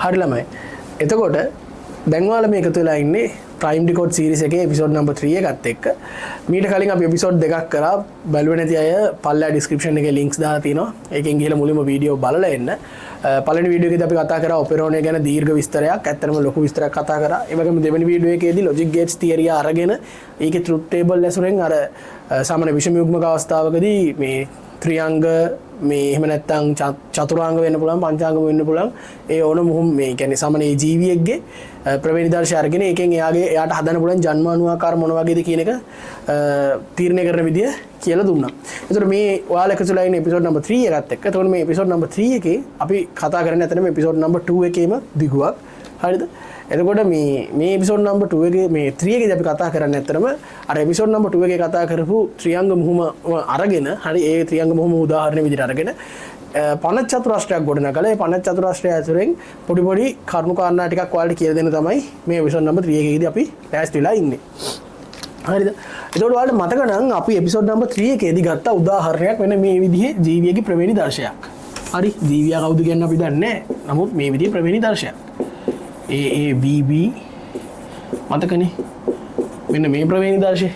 හරි ළමයි. එතකොට දැන් ඔයාලා මේ එකතු වෙලා ඉන්නේ ප්‍රයිම් ඩිකෝඩ් සීරීස් එකේ එපිසෝඩ් නම්බර් 3 එකත් එක්ක. මීට කලින් අපි එපිසෝඩ් දෙකක් කරා. බලුවේ නැති අය පල්ලා ඩිස්ක්‍රිප්ෂන් එකේ ලින්ක්ස් දාලා තියෙනවා. ඒකෙන් ගිහලා මුලින්ම වීඩියෝ බලලා එන්න. පළවෙනි වීඩියෝ එකේදී අපි කතා කරා ඔපෙරෝනේ ගැන දීර්ඝ විස්තරයක්. ඇත්තටම ලොකු විස්තරයක් කතා කරා. ඒ වගේම දෙවෙනි වීඩියෝ එකේදී ලොජික් ගේට්ස් තියරිය අරගෙන ඒකේ ට්‍රුත් ටේබල් ඇසුරෙන් අර සාමාන්‍ය විෂම යුග්මක අවස්ථාවකදී මේ ත්‍රිංග මේ එහෙම නැත්නම් චතුරාංග වෙන්න පුළුවන් පංචාංග වෙන්න පුළුවන් ඒ ඕන මුහුම් මේ කියන්නේ සාමාන්‍ය ජීවියෙක්ගේ ප්‍රවේණි දර්ශය අරගෙන ඒකෙන් එයාට හදන්න පුළුවන් ජන්මානුආකාර මොන වගේද කියන එක තීරණය කරන විදිය කියලා දුන්නා. ඒතකොට මේ ඔයාලා එකතුලා ඉන්න එපිසෝඩ් නම්බර් 3 එකත් එක්ක. ඒතකොට මේ එපිසෝඩ් නම්බර් 3 එකේ අපි කතා කරන්නේ නැතනම් එපිසෝඩ් නම්බර් 2 එකේම දිගුවක්. හරිද? එතකොට මේ එපිසෝඩ් නම්බර් 2 එකේ මේ 3 එකේදී අපි කතා කරන්නේ නැත්තරම අර එපිසෝඩ් නම්බර් 2 එකේ කතා කරපු ත්‍රිංග මුහුම අරගෙන හරි ඒ ත්‍රිංග මුහුම උදාහරණ විදිහට අරගෙන පනත් චතුරාස්‍රයක් ගොඩනගලා ඒ පනත් චතුරාස්‍රය ඇතුලෙන් පොඩි පොඩි කරුණු කාරණා ටිකක් ඔයාලට කියලා දෙන්න තමයි මේ එපිසෝඩ් නම්බර් 3 එකේදී අපි ලෑස්ති වෙලා ඉන්නේ. හරිද? එතකොට ඔයාලට මතක නම් අපි එපිසෝඩ් නම්බර් 3 එකේදී ගත්ත උදාහරණයක් වෙන මේ විදිහේ ජීවියෙක්ගේ ප්‍රවේණි දර්ශයක්. හරි ජීවියා කවුද කියන්නේ අපි දන්නේ නැහැ. නමුත් මේ විදිහේ ප්‍රවේණි දර්ශයක්. AABB මතකනේ මෙන්න මේ ප්‍රවේණි දර්ශය.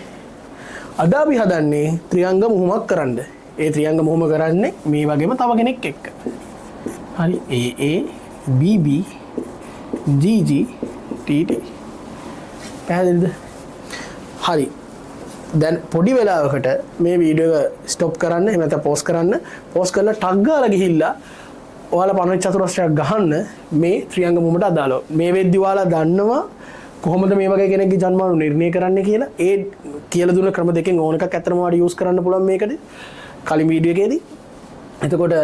අද අපි හදන්නේ ත්‍රිංග මුහුමක් කරන්න. ඒ ත්‍රිංග මුහුම කරන්නේ මේ වගේම තව කෙනෙක් එක්ක. හරි AABB GG TT පැහැදිලිද? හරි දැන් පොඩි වෙලාවකට මේ වීඩියෝ එක ස්ටොප් කරන්න එහෙම නැත්නම් පෝස් කරන්න. පෝස් කරලා ටග් ගාලා ගිහිල්ලා ඔයාලා පනත් චතුරස්‍රයක් ගහන්න මේ ත්‍රිංග මුහුමට අදාළව. මේ වෙද්දි ඔයාලා දන්නවා කොහොමද මේ වගේ කෙනෙක්ගේ ජන්මානු නිර්ණය කරන්න කියලා. ඒ කියලා දුන්න ක්‍රම දෙකෙන් ඕන එකක් ඇත්තටම ඔයාලා යූස් කරන්න පුළුවන් මේකදී. කලින් වීඩියෝ එකේදී. එතකොට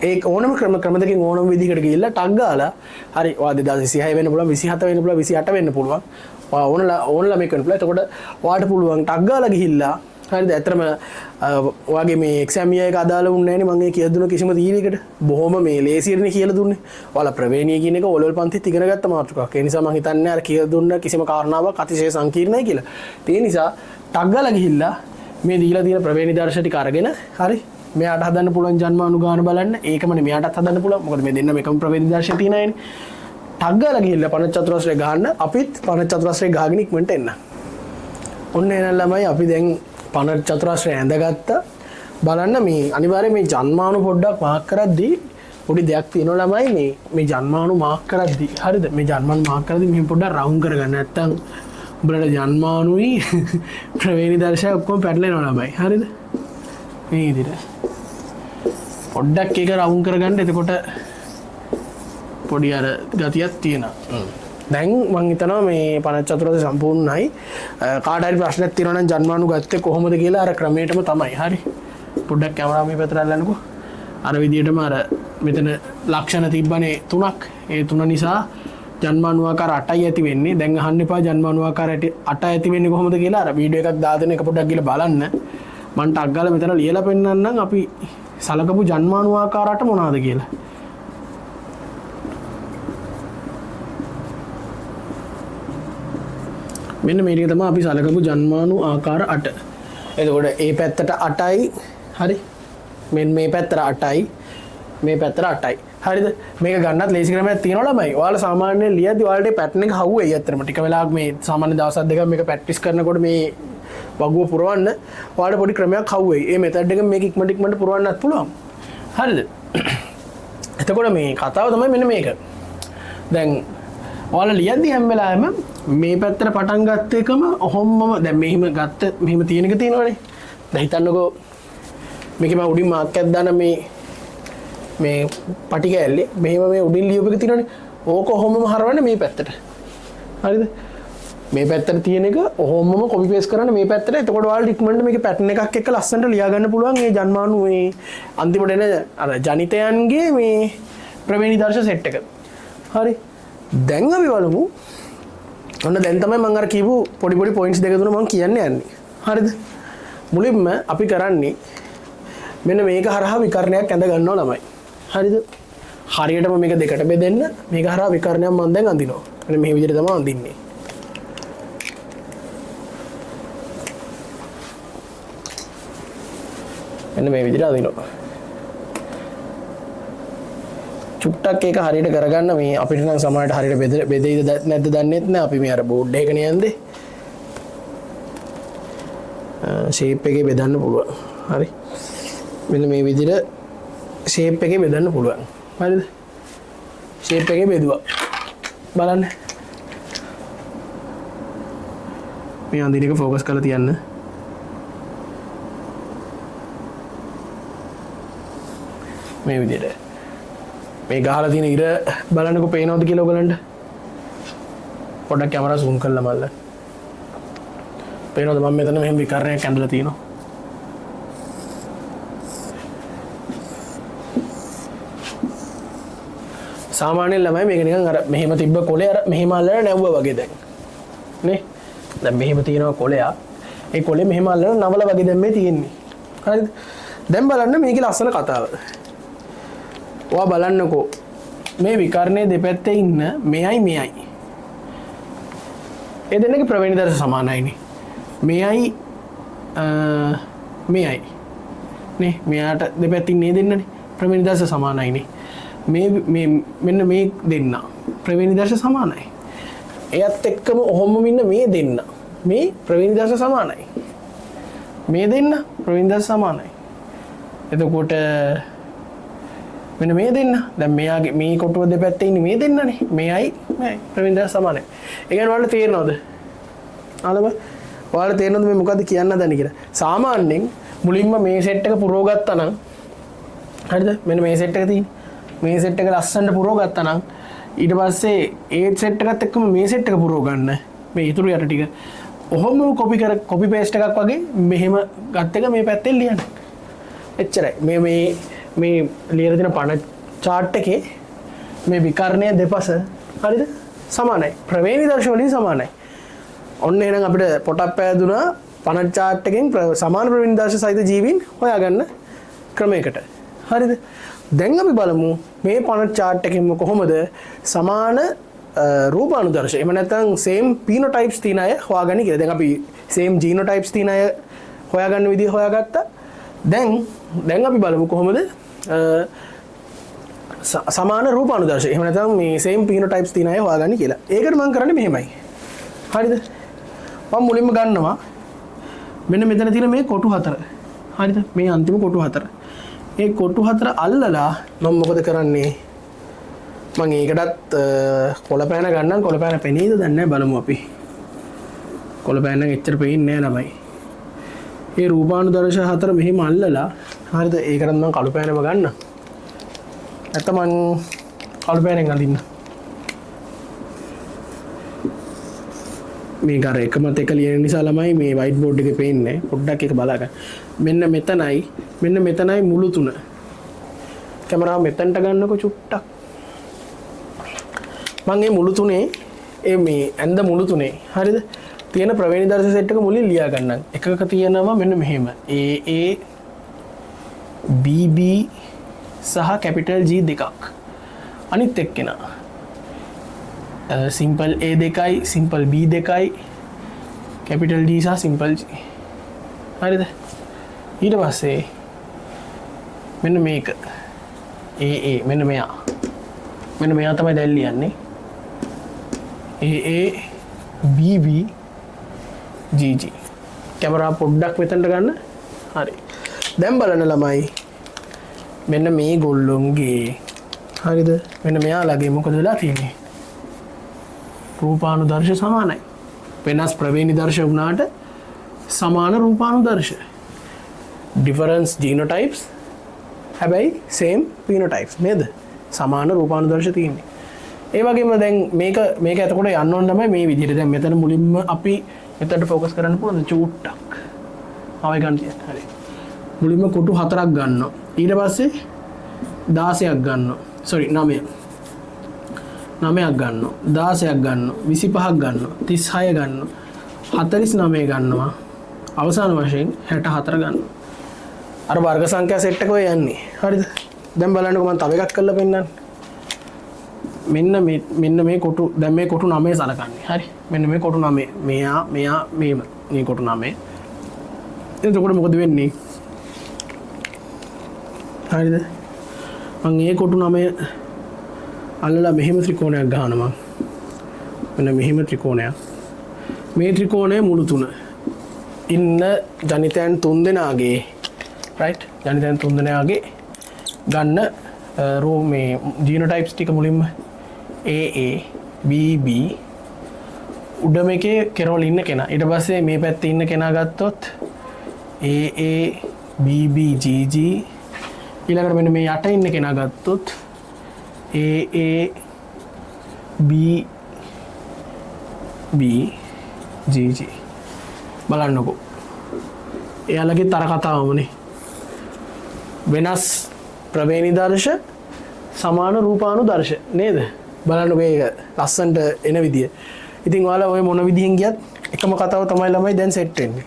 ඒ ඕනම ක්‍රම දෙකෙන් ඕනම විදිහකට ගිහිල්ලා ටග් ගාලා හරි ඔයා 2026 වෙන්න පුළුවන් 27 වෙන්න පුළුවන් 28 වෙන්න පුළුවන්. ඔයා ඕනලා මේක වෙන්න පුළුවන්. එතකොට ඔයාට පුළුවන් ටග් ගාලා ගිහිල්ලා හරිද? ඇත්තටම ඔයාගේ මේ එක්සෑම් එක අදාළ වුණේ නැහැ නේ මම ඒ කියලා දුන්න කිසිම තීරයකට. බොහොම මේ ලේසියෙන්නේ කියලා දුන්නේ. ඔයාලා ප්‍රවේණිය කියන එක ඕලෙවල් පන්තිත් ඉගෙන ගත්ත මාතෘකාවක්. ඒ නිසා මම හිතන්නේ අර කියලා දුන්න කිසිම කාරණාවක් අතිශය සංකීර්ණයි කියලා. ඒ නිසා ටග් ගාලා ගිහිල්ලා මේ දීලා තියෙන ප්‍රවේණි දර්ශ ටික අරගෙන හරි මෙයාට හදන්න පුළුවන් ජන්මානු ගාන බලන්න. ඒකමනේ මෙයාටත් හදන්න පුළුවන්. මොකද මේ දෙන්නම එකම ප්‍රවේණි දර්ශය තියෙන අයනේ. ටග් ගාලා ගිහිල්ලා පනත් චතුරස්‍රය ගහන්න අපිත් පනත් චතුරස්‍රය ගහගෙන ඉක්මනට එන්න. ඔන්න එන ළමයි අපි දැන් පනත් චතුරස්‍රය ඇඳගත්තා. බලන්න මේ අනිවාර්යයෙන් මේ ජන්මානු පොඩ්ඩක් මාක් කරද්දී පොඩි දෙයක් තියෙනවා ළමයි මේ ජන්මානු මාක් කරද්දී හරිද? මේ ජන්මානු මාක් කරද්දී මෙහෙම පොඩ්ඩක් රවුන්ඩ් කරගන්න. නැත්තම් උඹලට ජන්මානුයි ප්‍රවේණි දර්ශය ඔක්කොම පැටලෙනවා ළමයි. හරිද? මේ විදිහට පොඩ්ඩක් ඒක රවුන්ඩ් කරගන්න. එතකොට පොඩි අර ගතියක් තියෙනවා. දැන් මම හිතනවා මේ පනත් චතුරස්‍රය සම්පූර්ණයි. කාට හරි ප්‍රශ්නයක් තියෙනවා නම් ජන්මානු ගත්තේ කොහොමද කියලා අර ක්‍රමයටම තමයි. හරි. පොඩ්ඩක් කැමරාව මේ පැත්තට අල්ලන්නකෝ. අර විදිහටම අර මෙතන ලක්ෂණ තිබ්බනේ 3ක්. ඒ 3 නිසා ජන්මානු ආකාර 8යි ඇති වෙන්නේ. දැන් අහන්න එපා ජන්මානු ආකාර 8 ඇති වෙන්නේ කොහොමද කියලා. අර වීඩියෝ එකක් දාගෙන එක පොඩ්ඩක් ගිහලා බලන්න. මම ටග් ගාලා මෙතන ලියලා පෙන්නන්නම් අපි සලකපු ජන්මානු ආකාර 8 මොනවාද කියලා. මෙන්න මේක තමයි අපි සලකපු ජන්මානු ආකාර 8. එතකොට ඒ පැත්තට 8යි හරි. මෙන්න මේ පැත්තට 8යි. මේ පැත්තට 8යි. හරිද? මේක ගන්නත් ලේසි ක්‍රමයක් තියෙනවා ළමයි. ඔයාලා සාමාන්‍යයෙන් ලියද්දි ඔයාලට පැටර්න් එක හවුවයි අතරම. ටික වෙලාවක් මේ සාමාන්‍ය දවස් දෙකක් මේක ප්‍රැක්ටිස් කරනකොට මේ වගුව පුරවන්න ඔයාලට පොඩි ක්‍රමයක් හවුවයි. මේ මෙතඩ් එක මේක ඉක්මනට පුරවන්නත් පුළුවන්. හරිද? එතකොට මේ කතාව තමයි මෙන්න මේක. දැන් ඔයාලා ලියද්දි හැම වෙලාවෙම මේ පැත්තට පටන් ගත්ත එකම ඔහොමම දැන් මෙහිම ගත්ත මෙහිම තියෙන එක තියෙනවනේ. දැන් හිතන්නකෝ මේකේ මම උඩින් මාක් එකක් දාන මේ පටි කෑල්ලේ මෙහෙම මේ උඩින් ලියපු එක තියෙනවනේ. ඕක ඔහොමම හරවන්න මේ පැත්තට. හරිද? මේ පැත්තට තියෙන එක ඔහොමම කොපි පේස්ට් කරන්න මේ පැත්තට. එතකොට ඔයාලට ඉක්මනට මේකේ පැටර්න් එකක් එක්ක ලස්සනට ලියා ගන්න පුළුවන් මේ ජන්මානු මේ අන්තිමට එන අර ජනිතයන්ගේ මේ ප්‍රවේණි දර්ශ සෙට් එක. හරි. දැන් අපි බලමු. ඔන්න දැන් තමයි මම අර කියපු පොඩි පොයින්ට්ස් දෙක තුන මම කියන්න යන්නේ. හරිද? මුලින්ම අපි කරන්නේ මෙන්න මේක හරහා විකරණයක් ඇඳ ගන්නවා ළමයි. හරිද? හරියටම මේක දෙකට බෙදෙන්න මේක හරහා විකරණයක් මම දැන් අඳිනවා. මෙන්න මේ විදිහට තමයි අඳින්නේ. මෙන්න මේ විදිහට අඳිනවා. චුට්ටක් ඒක හරියට කරගන්න මේ අපිට නම් සමහරට හරියට බෙදෙයිද නැද්ද දන්නෙත් නෑ අපි මේ අර බෝඩ් එකකනේ යන්නේ ෂේප් එකේ බෙදන්න පුළුවන් හරි මෙන්න මේ විදිහට ෂේප් එකේ බෙදන්න පුළුවන් හරිද ෂේප් එකේ බෙදුවා බලන්න මේ අඳින එක ફોකස් කරලා තියන්න මේ විදිහට මේ ගහලා තියෙන ඉර බලන්නකෝ පේනවද කියලා ඔයගලන්ට පොඩ්ඩක් කැමරා zoom කරලා බලන්න පේනවද මම මෙතන මෙහෙම විකර්ණයක් ඇඳලා තියෙනවා සාමාන්‍යයෙන් ළමයි මේක නිකන් අර මෙහෙම තිබ්බ කොලේ අර මෙහෙම අල්ලලා නැවුවා වගේ දැන් නේ දැන් මෙහෙම තියෙනවා කොලයක් ඒ කොලේ මෙහෙම අල්ලලා නවල වගේ දැන් මේ තියෙන්නේ හරිද දැන් බලන්න මේකේ ලස්සන කතාව ඔයා බලන්නකෝ මේ විකර්ණයේ දෙපැත්තේ ඉන්න මෙයයි මෙයයි ඒ දෙන්නගේ ප්‍රවේණි දර්ශ සමානයිනේ මෙයයි මෙයයි නේ මෙයාට දෙපැත්තින් මේ දෙන්නනේ ප්‍රවේණි දර්ශ සමානයිනේ මේ මෙන්න මේ දෙන්න ප්‍රවේණි දර්ශ සමානයි එයත් එක්කම ඔහොම ඉන්න මේ දෙන්න මේ ප්‍රවේණි දර්ශ සමානයි මේ දෙන්න ප්‍රවේණි දර්ශ සමානයි එතකොට මෙන්න මේ දෙන්න දැන් මෙයාගේ මේ කොටුව දෙපැත්තේ ඉන්නේ මේ දෙන්නනේ මෙයයි ප්‍රවීණ දර්ශ සමානයි ඒ කියන්නේ ඔයාලට තේරෙනවද ඔයාලට තේරෙනවද මේ මොකද්ද කියන්න හදන්නේ කියලා සාමාන්‍යයෙන් මුලින්ම මේ සෙට් එක පුරව ගත්තා නම් හරිද මෙන්න මේ සෙට් එක තියෙන්නේ මේ සෙට් එක ලස්සනට පුරව ගත්තා නම් ඊට පස්සේ ඒ සෙට් එකත් එක්කම මේ සෙට් එක පුරව ගන්න මේ ඉතුරු යට ටික ඔහොම කොපි පේස්ට් එකක් වගේ මෙහෙම ගත් එක මේ පැත්තෙන් ලියන්න එච්චරයි මේ ලියලා තියෙන පණ chart එකේ මේ විකර්ණය දෙපස හරිද සමානයි ප්‍රවේණි දර්ශ වලින් සමානයි ඔන්න එහෙනම් අපිට පොටක් පෑදුනා පණ chart එකෙන් සමාන ප්‍රවේණි දර්ශ සහිත ජීවීන් හොයාගන්න ක්‍රමයකට හරිද දැන් අපි බලමු මේ පණ chart එකෙන්ම කොහොමද සමාන රූපානුදර්ශ එහෙම නැත්නම් same phenotypes තියෙන අය හොයාගන්නේ කියලා දැන් අපි same genotypes තියෙන අය හොයාගන්න විදිහ හොයාගත්තා දැන් අපි බලමු කොහොමද සමාන රූපානුදර්ශ එහෙම නැත්නම් මේ same phenotypes තියෙන අය හොයාගන්නේ කියලා. ඒකට මම කරන්නේ මෙහෙමයි. හරිද? මම මුලින්ම ගන්නවා මෙන්න මෙතන තියෙන මේ කොටු හතර. හරිද? මේ අන්තිම කොටු හතර. ඒ කොටු හතර අල්ලලා මම මොකද කරන්නේ? මම ඒකටත් කොළපෑන ගන්නම් කොළපෑන පෙනීද දන්නේ නැහැ බලමු අපි. කොළපෑන නම් එච්චර පෙන්නේ නැහැ ළමයි. ඒ රූපානුදර්ශ හතර මෙහෙම අල්ලලා හරිද ඒකට මම කළු පෑනම ගන්න. නැත්නම් මම කළු පෑනෙන් අඳින්න. මේ ගාර එකමත් එක ලියන නිසා ළමයි මේ වයිට් බෝඩ් එකේ පේන්නේ පොඩ්ඩක් එක බලාගන්න. මෙන්න මෙතනයි මුළු තුන. කැමරාව මෙතනට ගන්නකො චුට්ටක්. මම මේ මුළු තුනේ මේ ඇඳ මුළු තුනේ හරිද තියෙන ප්‍රවේණි දර්ශ සෙට් එක මුලින් ලියා ගන්නම්. එකක තියෙනවා මෙන්න මෙහෙම. A BB සහ කැපිටල් G දෙකක්. අනිත් එක්කෙනා සිම්පල් A දෙකයි, සිම්පල් B දෙකයි, කැපිටල් D සහ සිම්පල් G. හරිද? ඊට පස්සේ මෙන්න මේක. A මෙන්න මෙයා. මෙන්න මෙයා තමයි දැන් ලියන්නේ. A BB GG කැමරා පොඩ්ඩක් මෙතනට ගන්න. හරි. දැන් බලන්න ළමයි. මෙන්න මේ ගොල්ලොන්ගේ හරිද? මෙන්න මෙයාලගේ මොකද වෙලා තියෙන්නේ? රූපානුදර්ශ සමානයි. වෙනස් ප්‍රවේණි දර්ශ වුණාට සමාන රූපානුදර්ශ. difference genotypes හැබැයි same phenotypes නේද? සමාන රූපානුදර්ශ තියෙන්නේ. ඒ වගේම දැන් මේක එතකොට යන්න ඕන තමයි මේ විදිහට. දැන් මෙතන මුලින්ම අපි මෙතනට ફોකස් කරන්න පුළුවන් චූට්ටක්. ආවයි ගන්න තියෙන. හරි. මුලින්ම කොටු 4ක් ගන්නවා. ඊට පස්සේ 16ක් ගන්නවා. sorry 9ක් ගන්නවා. 16ක් ගන්නවා. 25ක් ගන්නවා. 36 ගන්නවා. 49 ගන්නවා. අවසාන වශයෙන් 64 ගන්නවා. අර වර්ග සංඛ්‍යා සෙට් එක ඔය යන්නේ. හරිද? දැන් බලන්නකො මම තව එකක් කරලා පෙන්නන්න. මෙන්න මේ කොටු දැන් මේ කොටු 9 සලකන්නේ. හරි. මෙන්න මේ කොටු 9. මෙයා මේම මේ කොටු 9. එතකොට මොකද වෙන්නේ? හරිද? මම මේ කොටු 9 අල්ලලා මෙහෙම ත්‍රිකෝණයක් ගහනවා. මෙන්න මෙහෙම ත්‍රිකෝණයක්. මේ ත්‍රිකෝණයේ මුළු තුන ඉන්න ජනිතයන් 3 දෙනාගේ right ජනිතයන් 3 දෙනාගේ ගන්න රෝ මේ ජීනෝටයිප්ස් ටික මුලින්ම AA BB උඩම එකේ කෙරවල ඉන්න කෙනා. ඊට පස්සේ මේ පැත්තේ ඉන්න කෙනා ගත්තොත් AA BB GG ඊළඟට මෙන්න මේ යට ඉන්න කෙනා ගත්තොත් AA B GG බලන්නකෝ. එයාලගේ තර කතාවමනේ. වෙනස් ප්‍රවේණි දර්ශ සමාන රූපානුදර්ශ නේද? බලන්නකෝ ඒක ලස්සනට එන විදිය. ඉතින් ඔයාලා ඔය මොන විදිහෙන් ගියත් එකම කතාව තමයි ළමයි දැන් සෙට් වෙන්නේ.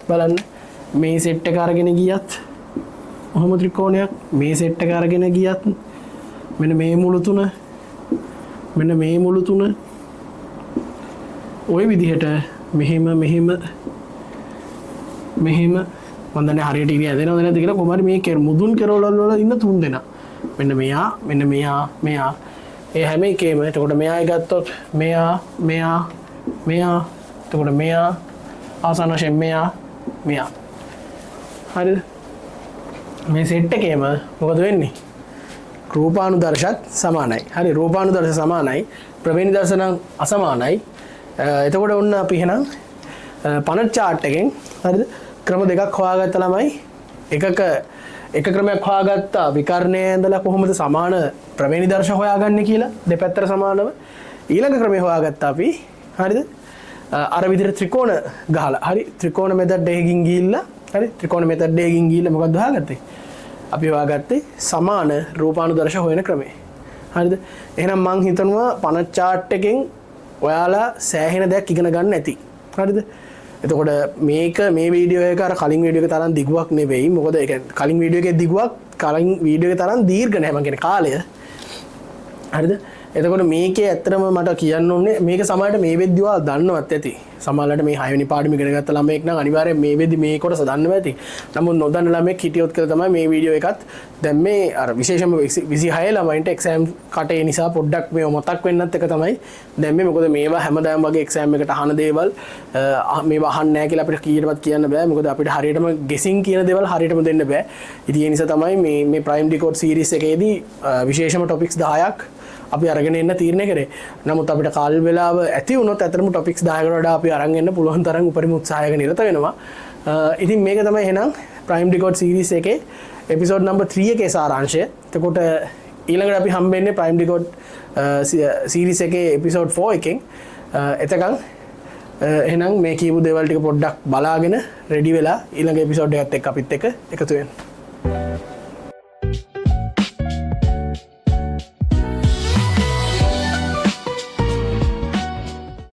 බලන්න මේ සෙට් එක අරගෙන ගියත් ඔහොම ත්‍රිකෝණයක් මේ සෙට් එක අරගෙන ගියත් මෙන්න මේ මුළු තුන මෙන්න මේ මුළු තුන ඔය විදිහට මෙහෙම මෙහෙම මෙහෙම මම දන්නේ හරියට ඉන්නේ ඇදෙනවද නැද්ද කියලා කොහොම හරි මේ මුදුන් කෙරවල වල ඉන්න 3 දෙනා මෙන්න මෙයා මෙයා ඒ හැම එකේම එතකොට මෙයායි ගත්තොත් මෙයා එතකොට මෙයා ආසන්න වශයෙන් මෙයා හරිද මේ සෙට් එකේම මොකද වෙන්නේ රූපානුදර්ශත් සමානයි හරි රූපානුදර්ශ සමානයි ප්‍රවේණි දර්ශන අසමානයි එතකොට ඔන්න අපි එහෙනම් පනට් chart එකෙන් හරිද ක්‍රම දෙකක් හොයාගත්ත ළමයි එක ක්‍රමයක් හොයාගත්තා විකර්ණයේ ඉඳලා කොහොමද සමාන ප්‍රවේණි දර්ශ හොයාගන්නේ කියලා දෙපැත්තට සමානව ඊළඟ ක්‍රමය හොයාගත්තා අපි හරිද අර විදිහට ත්‍රිකෝණ ගහලා හරි ත්‍රිකෝණ මෙතඩ් එකකින් ගිහිල්ලා හරි ත්‍රිකෝණ මෙතඩ් එකකින් ගිහිල්ලා මොකක්ද හොයාගත්තේ අපි හොයාගත්තේ සමාන රූපානුදර්ශ හොයන ක්‍රමය හරිද එහෙනම් මං හිතනවා පනට් chart එකෙන් ඔයාලා සෑහෙන දෙයක් ඉගෙන ගන්න ඇති හරිද එතකොට මේක මේ වීඩියෝ එක අර කලින් වීඩියෝ එක තරම් දිගුවක් නෙවෙයි මොකද ඒ කියන්නේ කලින් වීඩියෝ එකේ දිගුවක් කලින් වීඩියෝ එක තරම් දීර්ඝ නැහැ මම කියන්නේ කාලය හරිද එතකොට මේකේ ඇත්තටම මට කියන්න ඕනේ මේක සමහරට මේ වෙද්දී ඔයාලා දන්නවත් ඇති සමහරවිට මේ 6 වෙනි පාඩම ඉගෙන ගත්ත ළමයෙක් නම් අනිවාර්යෙන් මේ වෙද්දී මේ කොටස දන්නවා ඇති නමුත් නොදන්න ළමයෙක් හිටියොත් කියලා තමයි මේ වීඩියෝ එකත් දැන් මේ අර විශේෂයෙන්ම 26 ළමයින්ට එක්සෑම් කටේ නිසා පොඩ්ඩක් මේව මතක් වෙන්නත් එක තමයි දැන් මේ මොකද මේවා හැමදාම වගේ එක්සෑම් එකට අහන දේවල් මේවා අහන්නේ නැහැ කියලා අපිට කීයටවත් කියන්න බෑ මොකද අපිට හරියටම ගෙසින් කියන දේවල් හරියටම දෙන්න බෑ ඉතින් ඒ නිසා තමයි මේ ප්‍රයිම් ඩිකෝඩ් සීරීස් එකේදී විශේෂම ටොපික්ස් 10ක් අපි අරගෙන එන්න තීරණය කරේ. නමුත් අපිට කාල වේලාව ඇති වුණොත් අතරම ටොපික්ස් 10කට වඩා අපි අරන් එන්න පුළුවන් තරම් උපරිම උත්සාහයක නිරත වෙනවා. ඉතින් මේක තමයි එහෙනම් ප්‍රයිම් ඩිකෝඩ් සීරීස් එකේ එපිසෝඩ් නම්බර් 3 එකේ සාරාංශය. එතකොට ඊළඟට අපි හම්බෙන්නේ ප්‍රයිම් ඩිකෝඩ් සීරීස් එකේ එපිසෝඩ් 4 එකෙන්. එතකන් එහෙනම් මේ කියපු දේවල් ටික පොඩ්ඩක් බලාගෙන රෙඩි වෙලා ඊළඟ එපිසෝඩ් එකත් එක්ක අපිත් එක්ක එකතු වෙන්න.